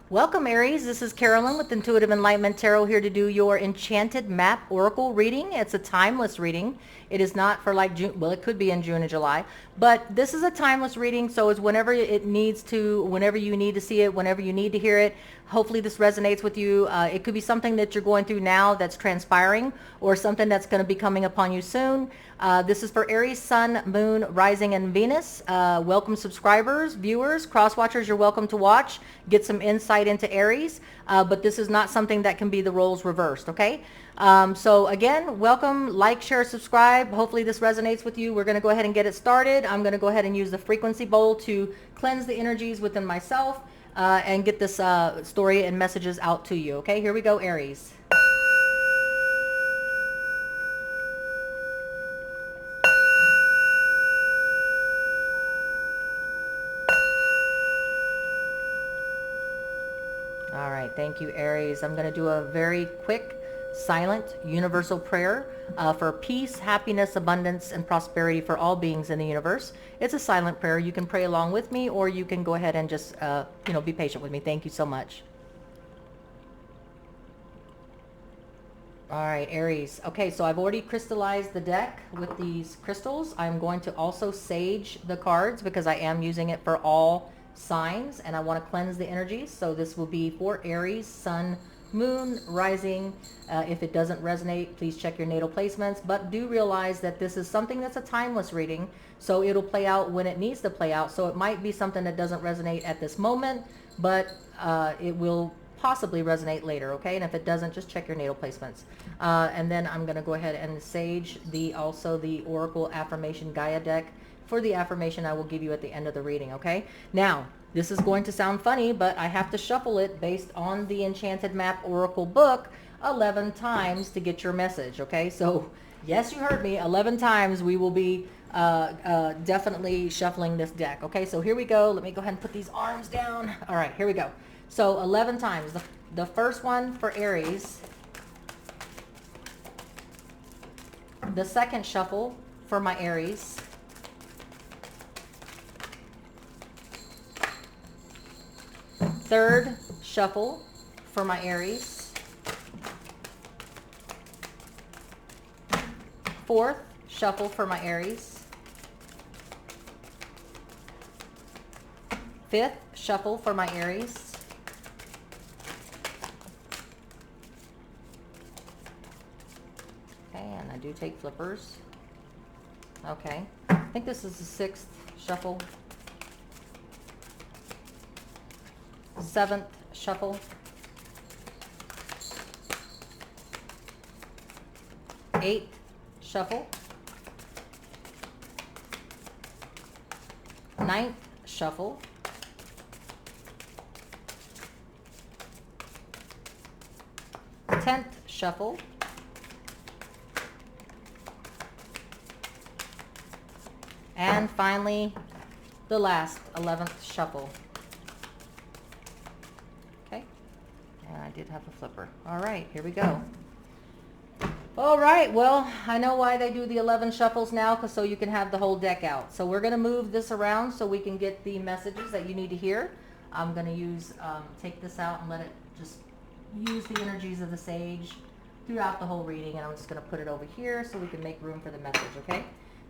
Welcome, Aries. This is Carolyn with Intuitive Enlightenment Tarot here to do your Enchanted Map Oracle reading. It's a timeless reading. It is not for like June. Well, it could be in June and July, but this is a timeless reading. So it's whenever it needs to, whenever you need to see it, whenever you need to hear it. Hopefully this resonates with you. It could be something that you're going through now that's transpiring, or something that's going to be coming upon you soon. This is for Aries, Sun, Moon, Rising, and Venus. Welcome subscribers, viewers, cross-watchers. You're welcome to watch. Get some insight into Aries. But this is not something that can be the roles reversed, okay? So again, welcome, like, share, subscribe. Hopefully this resonates with you. We're going to go ahead and get it started. I'm going to go ahead and use the frequency bowl to cleanse the energies within myself and get this story and messages out to you, okay? Here we go, Aries. All right, thank you, Aries. I'm going to do a very quick, silent, universal prayer for peace, happiness, abundance, and prosperity for all beings in the universe. It's a silent prayer. You can pray along with me, or you can go ahead and just, be patient with me. Thank you so much. All right, Aries. Okay, so I've already crystallized the deck with these crystals. I'm going to also sage the cards because I am using it for all signs, and I want to cleanse the energies. So this will be for Aries, Sun, Moon, Rising. If it doesn't resonate, please check your natal placements. But do realize that this is something that's a timeless reading, so it'll play out when it needs to play out. So it might be something that doesn't resonate at this moment, but it will possibly resonate later, okay? And if it doesn't, just check your natal placements. And then I'm going to go ahead and sage also the Oracle Affirmation Gaia deck for the affirmation I will give you at the end of the reading, okay? Now, this is going to sound funny, but I have to shuffle it based on the Enchanted Map Oracle book 11 times to get your message, okay? So, yes, you heard me, 11 times we will be definitely shuffling this deck, okay? So here we go. Let me go ahead and put these arms down. All right, here we go. So 11 times. The first one for Aries. The second shuffle for my Aries. Third shuffle for my Aries. Fourth shuffle for my Aries. Fifth shuffle for my Aries. And I do take flippers. Okay. I think this is the sixth shuffle. Seventh shuffle. Eighth shuffle. Ninth shuffle. 10th shuffle. And finally, the last 11th shuffle. Okay. And I did have a flipper. All right, here we go. All right, well, I know why they do the 11 shuffles now, so you can have the whole deck out. So we're going to move this around so we can get the messages that you need to hear. I'm going to take this out and let it just use the energies of the sage throughout the whole reading, and I'm just going to put it over here so we can make room for the message, okay?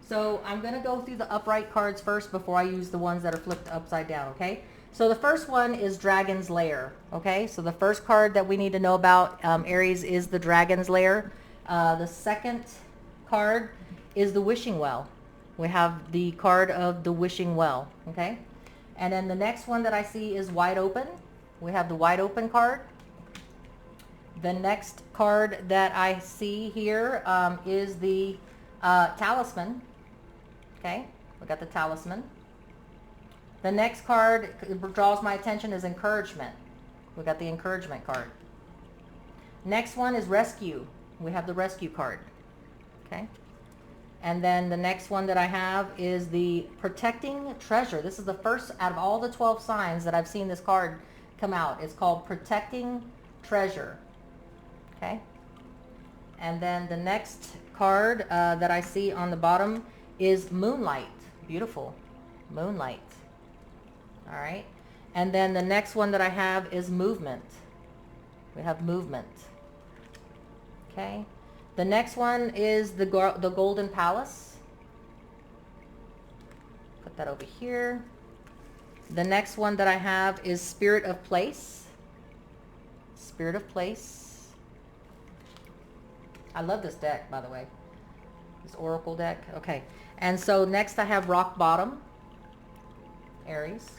So I'm going to go through the upright cards first before I use the ones that are flipped upside down, okay? So the first one is Dragon's Lair, okay? So the first card that we need to know about, Aries, is the Dragon's Lair. The second card is the Wishing Well. We have the card of the Wishing Well, okay? And then the next one that I see is Wide Open. We have the Wide Open card. The next card that I see here is the Talisman. Okay, we got the Talisman. The next card draws my attention is Encouragement. We got the Encouragement card. Next one is Rescue. We have the Rescue card. Okay. And then the next one that I have is the Protecting Treasure. This is the first out of all the 12 signs that I've seen this card come out. It's called Protecting Treasure. Okay. And then the next card that I see on the bottom is Moonlight. Beautiful. Moonlight. All right. And then the next one that I have is movement. We have movement. Okay. The next one is the Golden Palace. Put that over here. The next one that I have is Spirit of Place. Spirit of Place. I love this deck, by the way. This Oracle deck. Okay. And so next I have Rock Bottom, Aries.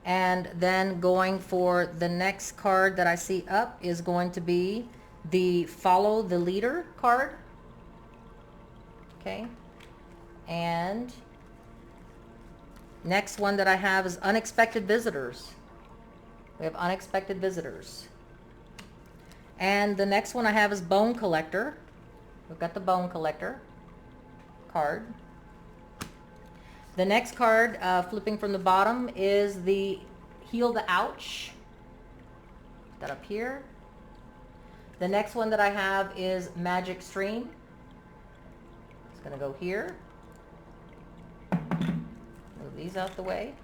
And then going for the next card that I see up is going to be the Follow the Leader card. Okay. And next one that I have is Unexpected Visitors. We have Unexpected Visitors. And the next one I have is Bone Collector. We've got the Bone Collector card. The next card, flipping from the bottom, is the Heal the Ouch. Put that up here. The next one that I have is Magic Stream. It's going to go here. Move these out the way.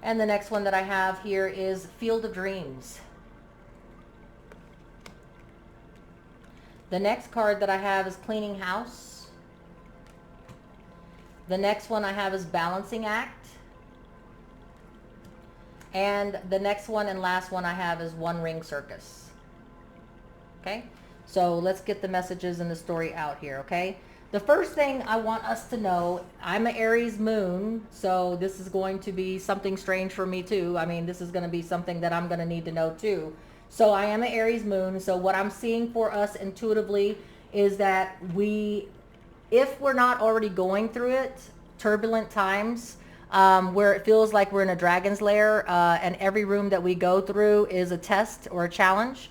And the next one that I have here is Field of Dreams. The next card that I have is Cleaning House. The next one I have is Balancing Act. And the next one and last one I have is One Ring Circus. Okay, so let's get the messages and the story out here, okay? The first thing I want us to know, I'm an Aries moon, so this is going to be something strange for me too. I mean, this is going to be something that I'm going to need to know too. So I am an Aries moon, so what I'm seeing for us intuitively is that if we're not already going through it, turbulent times, where it feels like we're in a dragon's lair, and every room that we go through is a test or a challenge,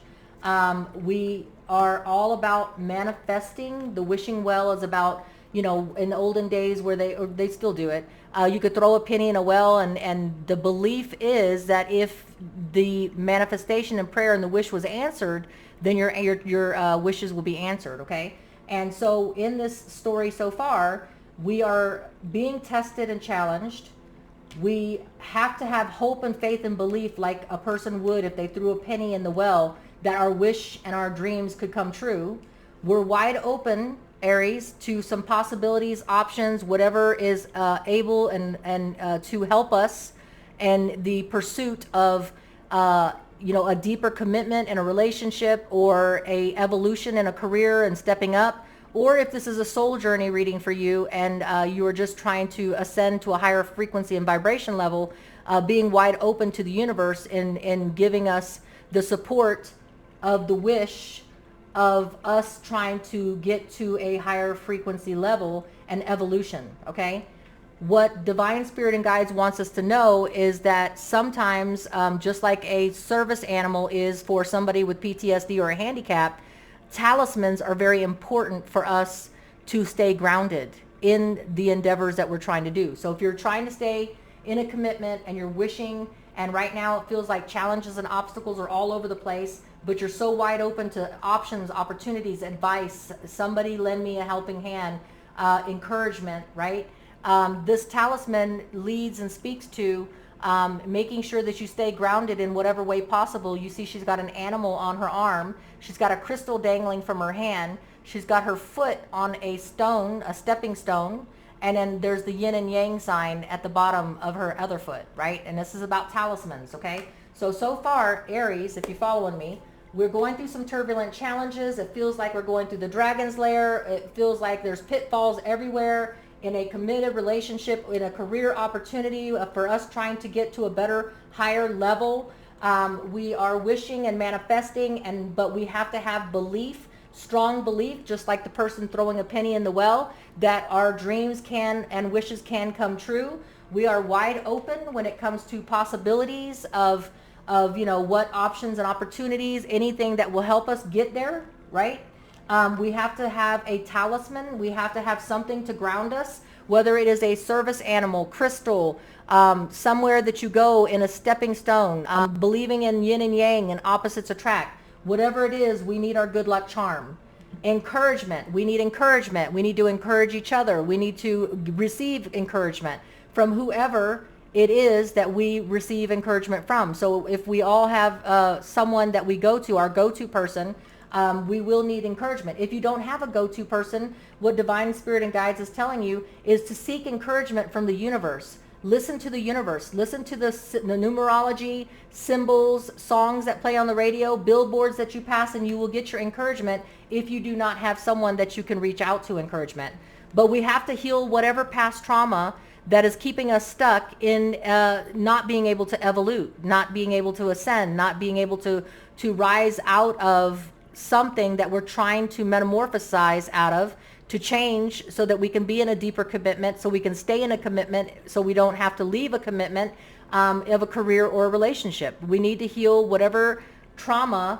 we are all about manifesting. The wishing well is about, you know, in the olden days where they still do it, you could throw a penny in a well, and the belief is that if the manifestation and prayer and the wish was answered, then your wishes will be answered, okay? And so in this story so far, we are being tested and challenged. We have to have hope and faith and belief like a person would if they threw a penny in the well, that our wish and our dreams could come true. We're wide open, Aries, to some possibilities, options, whatever is able and to help us in the pursuit of you know, a deeper commitment in a relationship, or a evolution in a career and stepping up. Or if this is a soul journey reading for you and you are just trying to ascend to a higher frequency and vibration level, being wide open to the universe in giving us the support of the wish of us trying to get to a higher frequency level and evolution, okay? What Divine Spirit and Guides wants us to know is that sometimes, just like a service animal is for somebody with PTSD or a handicap, talismans are very important for us to stay grounded in the endeavors that we're trying to do. So if you're trying to stay in a commitment and you're wishing, and right now it feels like challenges and obstacles are all over the place, but you're so wide open to options, opportunities, advice, somebody lend me a helping hand, encouragement, right? This talisman leads and speaks to making sure that you stay grounded in whatever way possible. You see she's got an animal on her arm. She's got a crystal dangling from her hand. She's got her foot on a stone, a stepping stone. And then there's the yin and yang sign at the bottom of her other foot, right? And this is about talismans, okay? So far, Aries, if you're following me, we're going through some turbulent challenges. It feels like we're going through the dragon's lair. It feels like there's pitfalls everywhere in a committed relationship, in a career opportunity for us trying to get to a better, higher level. We are wishing and manifesting, but we have to have belief, strong belief, just like the person throwing a penny in the well, that our dreams can and wishes can come true. We are wide open when it comes to possibilities of you know, what options and opportunities, anything that will help us get there, right? We have to have a talisman. We have to have something to ground us, whether it is a service animal, crystal, somewhere that you go in a stepping stone, believing in yin and yang and opposites attract. Whatever it is, we need our good luck charm. Encouragement. We need encouragement. We need to encourage each other. We need to receive encouragement from whoever it is that we receive encouragement from. So if we all have someone that we go to, our go-to person, we will need encouragement. If you don't have a go-to person, what Divine Spirit and Guides is telling you is to seek encouragement from the universe. Listen to the universe. Listen to the numerology, symbols, songs that play on the radio, billboards that you pass, and you will get your encouragement if you do not have someone that you can reach out to encouragement. But we have to heal whatever past trauma that is keeping us stuck in not being able to evolve, not being able to ascend, not being able to rise out of something that we're trying to metamorphosize out of, to change so that we can be in a deeper commitment, so we can stay in a commitment, so we don't have to leave a commitment of a career or a relationship. We need to heal whatever trauma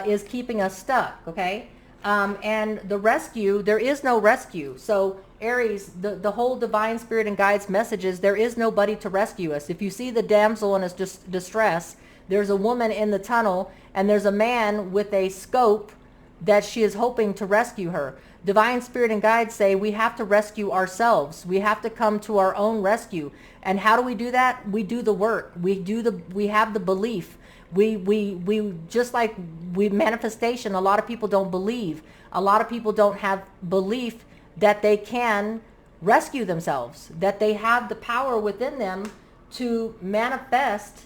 is keeping us stuck, okay? And the rescue, there is no rescue. So Aries, the whole Divine Spirit and Guides message is there is nobody to rescue us. If you see the damsel in distress, there's a woman in the tunnel, and there's a man with a scope that she is hoping to rescue her. Divine Spirit and Guides say we have to rescue ourselves. We have to come to our own rescue. And how do we do that? We do the work. We have the belief. We just like we manifestation, a lot of people don't believe. A lot of people don't have belief that they can rescue themselves, that they have the power within them to manifest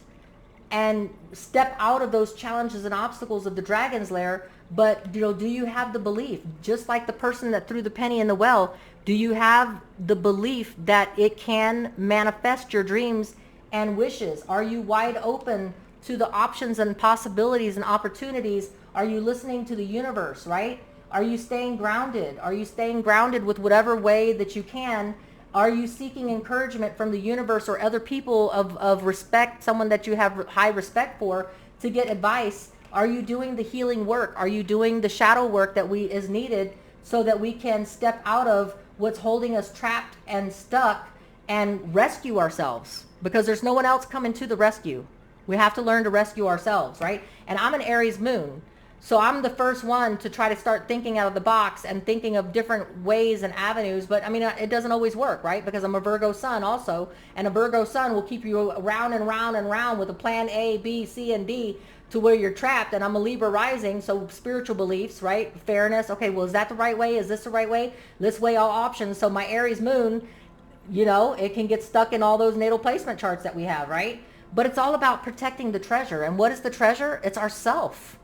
and step out of those challenges and obstacles of the dragon's lair. But do you have the belief? Just like the person that threw the penny in the well, do you have the belief that it can manifest your dreams and wishes? Are you wide open to the options and possibilities and opportunities? Are you listening to the universe, right? Are you staying grounded? Are you staying grounded with whatever way that you can? Are you seeking encouragement from the universe or other people of respect, someone that you have high respect for, to get advice? Are you doing the healing work? Are you doing the shadow work that is needed so that we can step out of what's holding us trapped and stuck and rescue ourselves? Because there's no one else coming to the rescue. We have to learn to rescue ourselves, right? And I'm an Aries moon. So I'm the first one to try to start thinking out of the box and thinking of different ways and avenues. But I mean, it doesn't always work, right? Because I'm a Virgo sun also. And a Virgo sun will keep you round and round and round with a plan A, B, C, and D to where you're trapped. And I'm a Libra rising, so spiritual beliefs, right? Fairness. Okay, well, is that the right way? Is this the right way? Let's weigh all options. So my Aries moon, it can get stuck in all those natal placement charts that we have, right? But it's all about protecting the treasure. And what is the treasure? It's our self.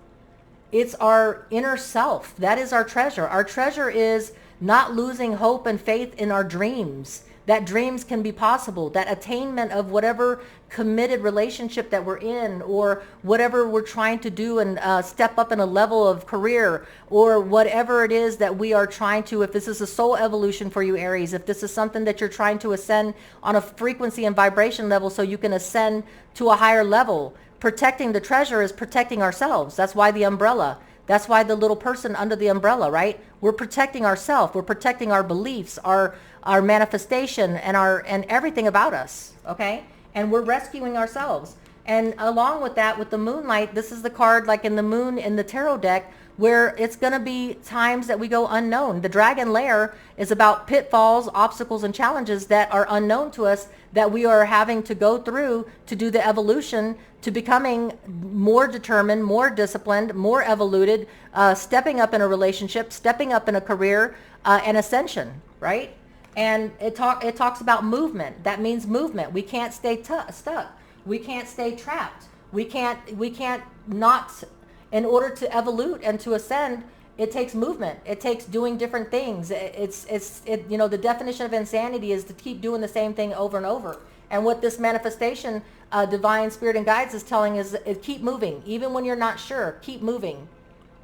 It's our inner self. That is our treasure. Our treasure is not losing hope and faith in our dreams, that dreams can be possible, that attainment of whatever committed relationship that we're in, or whatever we're trying to do and step up in a level of career, or whatever it is that we are trying to, if this is a soul evolution for you, Aries, if this is something that you're trying to ascend on a frequency and vibration level so you can ascend to a higher level. Protecting the treasure is protecting ourselves. That's why the umbrella. That's why the little person under the umbrella, right? We're protecting ourselves. We're protecting our beliefs, our manifestation, and everything about us, okay? And we're rescuing ourselves. And along with that, with the moonlight, this is the card like in the moon in the tarot deck, where it's going to be times that we go unknown. The dragon lair is about pitfalls, obstacles, and challenges that are unknown to us, that we are having to go through to do the evolution to becoming more determined, more disciplined, more evoluted, stepping up in a relationship, stepping up in a career, and ascension, right? And it talks about movement. That means movement. We can't stay stuck. We can't stay trapped. We can't not. In order to evolute and to ascend, it takes movement. It takes doing different things. The definition of insanity is to keep doing the same thing over and over. And what this manifestation, divine spirit and guides is telling is keep moving. Even when you're not sure, keep moving.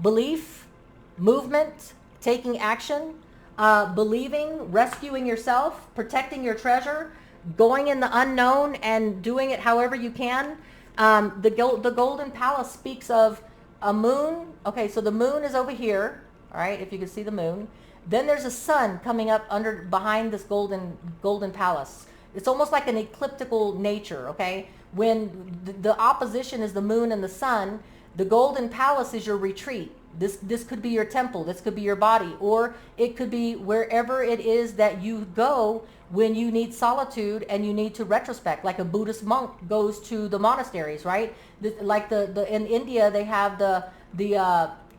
Belief, movement, taking action, believing, rescuing yourself, protecting your treasure, going in the unknown and doing it however you can. The Golden Palace speaks of a moon. Okay, so the moon is over here, all right, if you can see the moon. Then there's a sun coming up behind this golden palace. It's almost like an ecliptical nature, okay? When the opposition is the moon and the sun, the golden palace is your retreat. This could be your temple, this could be your body, or it could be wherever it is that you go when you need solitude and you need to retrospect, like a Buddhist monk goes to the monasteries, right? Like the in India they have the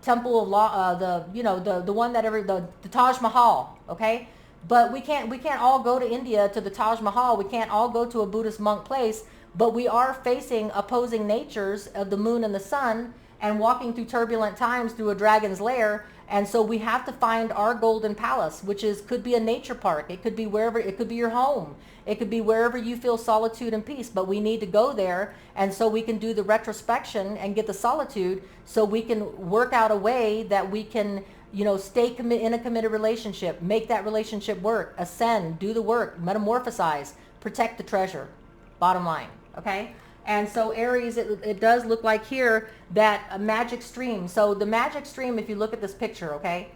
temple of law, the one that the Taj Mahal, okay? But we can't all go to India to the Taj Mahal. We can't all go to a Buddhist monk place, but we are facing opposing natures of the moon and the sun, and walking through turbulent times through a dragon's lair. And so we have to find our golden palace, which could be a nature park. It could be wherever, it could be your home. It could be wherever you feel solitude and peace, but we need to go there. And so we can do the retrospection and get the solitude, so we can work out a way that we can, stay in a committed relationship, make that relationship work, ascend, do the work, metamorphosize, protect the treasure, bottom line, okay? And so Aries, it does look like here that a magic stream. So the magic stream, if you look at this picture, okay,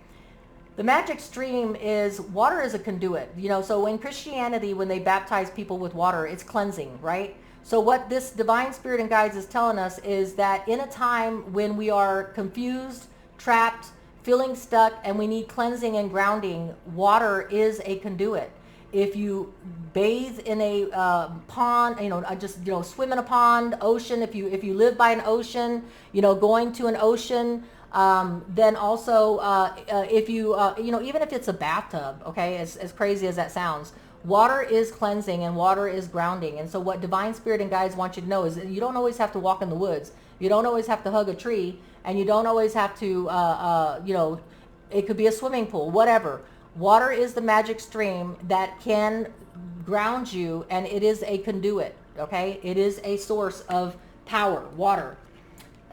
the magic stream is, water is a conduit. So in Christianity, when they baptize people with water, it's cleansing, right? So what this divine spirit and guides is telling us is that in a time when we are confused, trapped, feeling stuck, and we need cleansing and grounding, water is a conduit. If you bathe in a pond, swim in a pond, ocean, if you live by an ocean, going to an ocean, then also if you, even if it's a bathtub, okay, as crazy as that sounds, water is cleansing and water is grounding. And so what divine spirit and guides want you to know is that you don't always have to walk in the woods. You don't always have to hug a tree, and you don't always have to, it could be a swimming pool, whatever. Water is the magic stream that can ground you, and it is a conduit, okay? It is a source of power, water.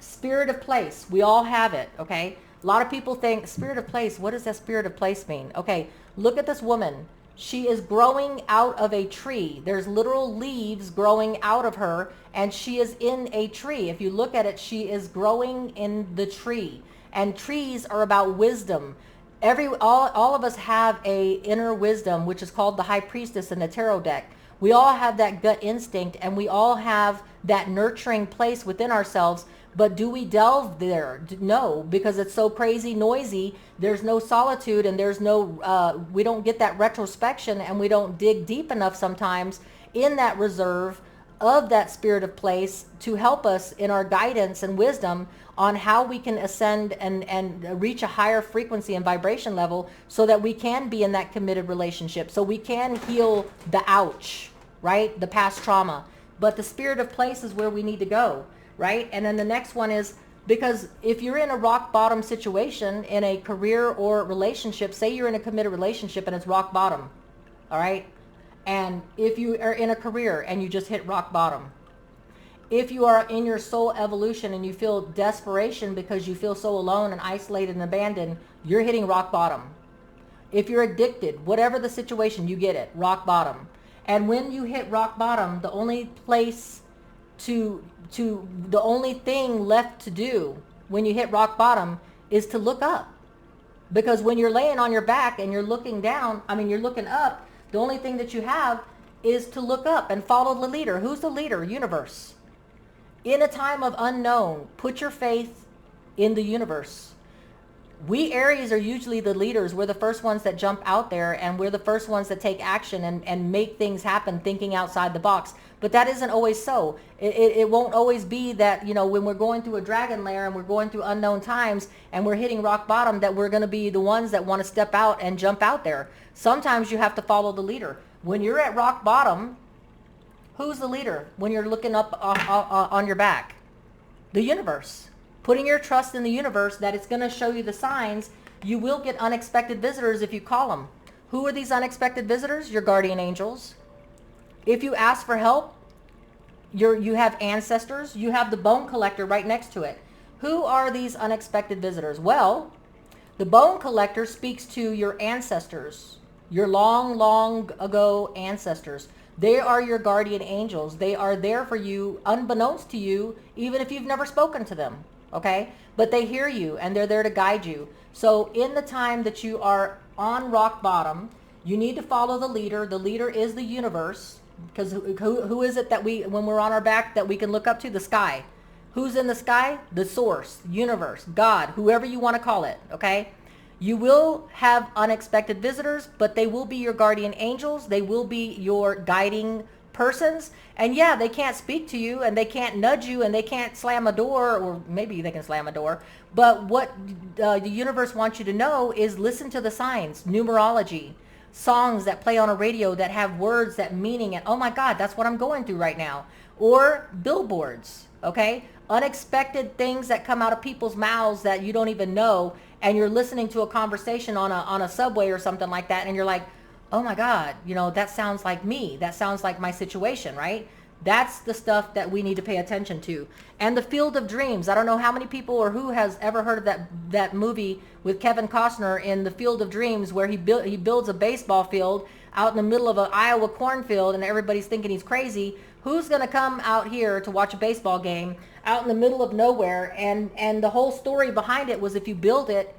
Spirit of place, we all have it, okay? A lot of people think, spirit of place, what does that spirit of place mean? Okay, look at this woman. She is growing out of a tree. There's literal leaves growing out of her, and she is in a tree. If you look at it, she is growing in the tree. And trees are about wisdom. All of us have a inner wisdom, which is called the high priestess in the tarot deck. We all have that gut instinct, and we all have that nurturing place within ourselves. But do we delve there? No, because it's so crazy noisy. There's no solitude, and there's no, we don't get that retrospection, and we don't dig deep enough sometimes in that reserve of that spirit of place to help us in our guidance and wisdom on how we can ascend and reach a higher frequency and vibration level, so that we can be in that committed relationship, so we can heal the ouch, right? The past trauma. But the spirit of place is where we need to go, right? And then the next one is, because if you're in a rock bottom situation in a career or relationship, say you're in a committed relationship and it's rock bottom, all right? And if you are in a career and you just hit rock bottom, if you are in your soul evolution and you feel desperation because you feel so alone and isolated and abandoned, you're hitting rock bottom. If you're addicted, whatever the situation, you get it, rock bottom. And when you hit rock bottom, the only place the only thing left to do when you hit rock bottom is to look up. Because when you're laying on your back and you're looking down, you're looking up, the only thing that you have is to look up and follow the leader. Who's the leader? Universe. In a time of unknown, put your faith in the universe. We Aries are usually the leaders. We're the first ones that jump out there, and we're the first ones that take action and make things happen, thinking outside the box. But that isn't always so. It won't always be that, when we're going through a dragon lair and we're going through unknown times and we're hitting rock bottom, that we're going to be the ones that want to step out and jump out there. Sometimes you have to follow the leader. When you're at rock bottom, who's the leader when you're looking up on your back? The universe. Putting your trust in the universe that it's going to show you the signs. You will get unexpected visitors if you call them. Who are these unexpected visitors? Your guardian angels. If you ask for help, you have ancestors. You have the bone collector right next to it. Who are these unexpected visitors? Well, the bone collector speaks to your ancestors, your long, long ago ancestors. They are your guardian angels. They are there for you, unbeknownst to you, even if you've never spoken to them, okay? But they hear you, and they're there to guide you. So in the time that you are on rock bottom, you need to follow the leader. The leader is the universe, because who is it that when we're on our back, that we can look up to? The sky. Who's in the sky? The source, universe, God, whoever you want to call it, okay? You will have unexpected visitors, but they will be your guardian angels. They will be your guiding persons. And yeah, they can't speak to you and they can't nudge you and they can't slam a door, or maybe they can slam a door. But what the universe wants you to know is listen to the signs, numerology, songs that play on a radio that have words that meaning, and oh my God, that's what I'm going through right now. Or billboards, okay? Unexpected things that come out of people's mouths that you don't even know, and you're listening to a conversation on a subway or something like that, and you're like, oh my God, you know, that sounds like me. That sounds like my situation, right? That's the stuff that we need to pay attention to. And the Field of Dreams. I don't know how many people or who has ever heard of that movie with Kevin Costner in the Field of Dreams, where he builds a baseball field out in the middle of an Iowa cornfield, and everybody's thinking he's crazy. Who's going to come out here to watch a baseball game out in the middle of nowhere? And the whole story behind it was, if you build it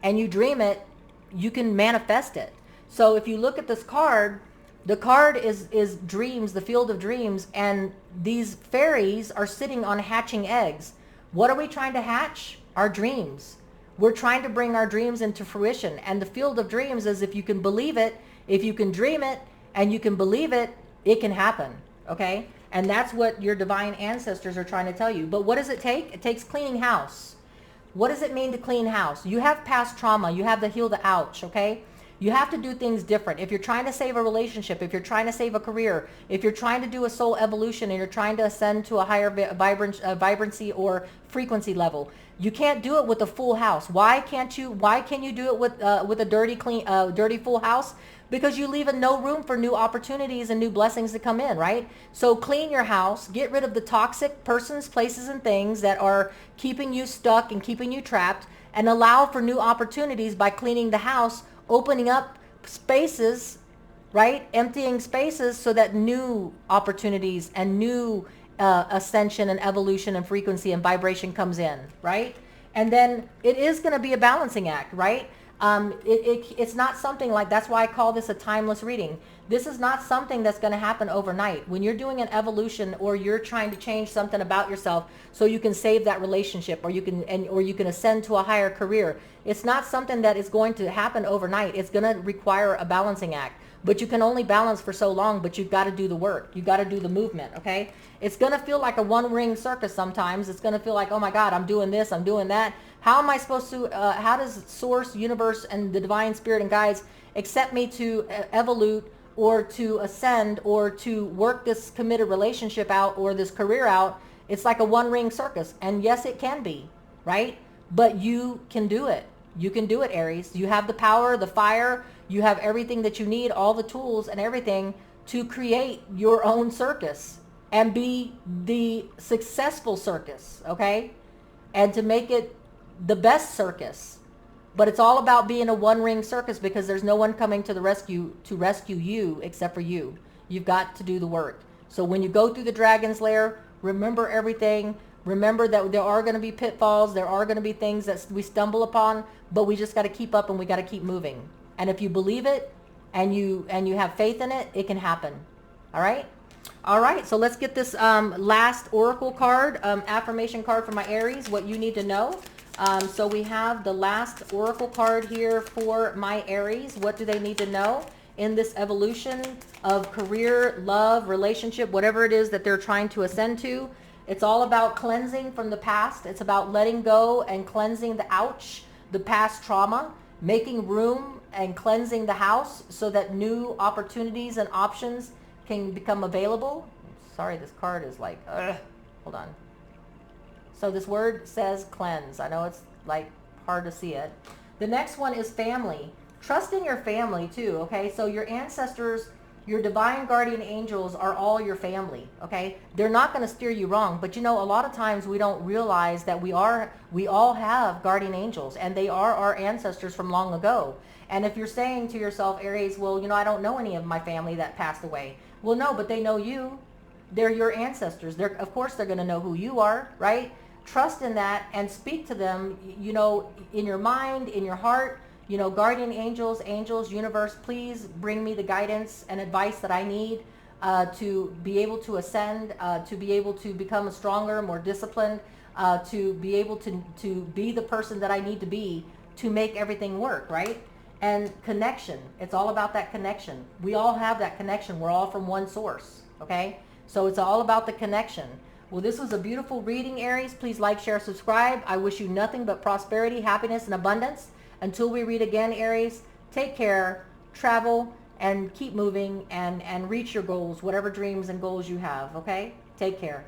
and you dream it, you can manifest it. So if you look at this card, the card is dreams, the Field of Dreams, and these fairies are sitting on hatching eggs. What are we trying to hatch? Our dreams. We're trying to bring our dreams into fruition. And the Field of Dreams is, if you can believe it, if you can dream it, and you can believe it, it can happen. Okay? And that's what your divine ancestors are trying to tell you. But what does it take? It takes cleaning house. What does it mean to clean house? You have past trauma. You have to heal the ouch, okay? You have to do things different. If you're trying to save a relationship, if you're trying to save a career, if you're trying to do a soul evolution and you're trying to ascend to a higher vibrancy or frequency level, you can't do it with a full house. Why can't you? Why can you do it with a dirty full house? Because you leave no room for new opportunities and new blessings to come in, right? So clean your house, get rid of the toxic persons, places, and things that are keeping you stuck and keeping you trapped, and allow for new opportunities by cleaning the house, opening up spaces, right? Emptying spaces so that new opportunities and new ascension and evolution and frequency and vibration comes in, right? And then it is going to be a balancing act, right? It's not something like, that's why I call this a timeless reading. This is not something that's going to happen overnight. When you're doing an evolution, or you're trying to change something about yourself so you can save that relationship, or you can ascend to a higher career, it's not something that is going to happen overnight. It's going to require a balancing act. But you can only balance for so long, but you've got to do the work. You've got to do the movement, okay? It's going to feel like a one-ring circus sometimes. It's going to feel like, oh my God, I'm doing this, I'm doing that. How am I supposed to, how does Source, Universe, and the Divine Spirit and Guides accept me to evolute, or to ascend, or to work this committed relationship out, or this career out? It's like a one-ring circus. And yes, it can be, right? But you can do it. You can do it, Aries. You have the power, the fire. You have everything that you need, all the tools and everything to create your own circus and be the successful circus, okay? And to make it the best circus. But it's all about being a one-ring circus, because there's no one coming to the rescue to rescue you except for you. You've got to do the work. So when you go through the dragon's lair, remember everything. Remember that there are going to be pitfalls. There are going to be things that we stumble upon, but we just got to keep up and we got to keep moving. And if you believe it and you have faith in it, it can happen. All right? All right, so let's get this last oracle card, affirmation card for my Aries, what you need to know. So we have the last oracle card here for my Aries. What do they need to know in this evolution of career, love, relationship, whatever it is that they're trying to ascend to? It's all about cleansing from the past. It's about letting go and cleansing the ouch, the past trauma, making room and cleansing the house so that new opportunities and options can become available. Sorry, this card is like, hold on. So this word says cleanse. I know it's like hard to see it. The next one is family. Trust in your family too, okay? So your ancestors, your divine guardian angels are all your family, okay? They're not going to steer you wrong, but you know, a lot of times we don't realize that we all have guardian angels, and they are our ancestors from long ago. And if you're saying to yourself, Aries, well, you know, I don't know any of my family that passed away. Well, no, but they know you. They're your ancestors. Of course they're going to know who you are, right? Trust in that and speak to them, you know, in your mind, in your heart. You know, guardian angels, angels, universe, please bring me the guidance and advice that I need to be able to ascend, to be able to become stronger, more disciplined, to be able to be the person that I need to be to make everything work, right? And connection. It's all about that connection. We all have that connection. We're all from one source, okay? So it's all about the connection. Well, this was a beautiful reading, Aries. Please like, share, subscribe. I wish you nothing but prosperity, happiness, and abundance. Until we read again, Aries, take care, travel, and keep moving and reach your goals, whatever dreams and goals you have, okay? Take care.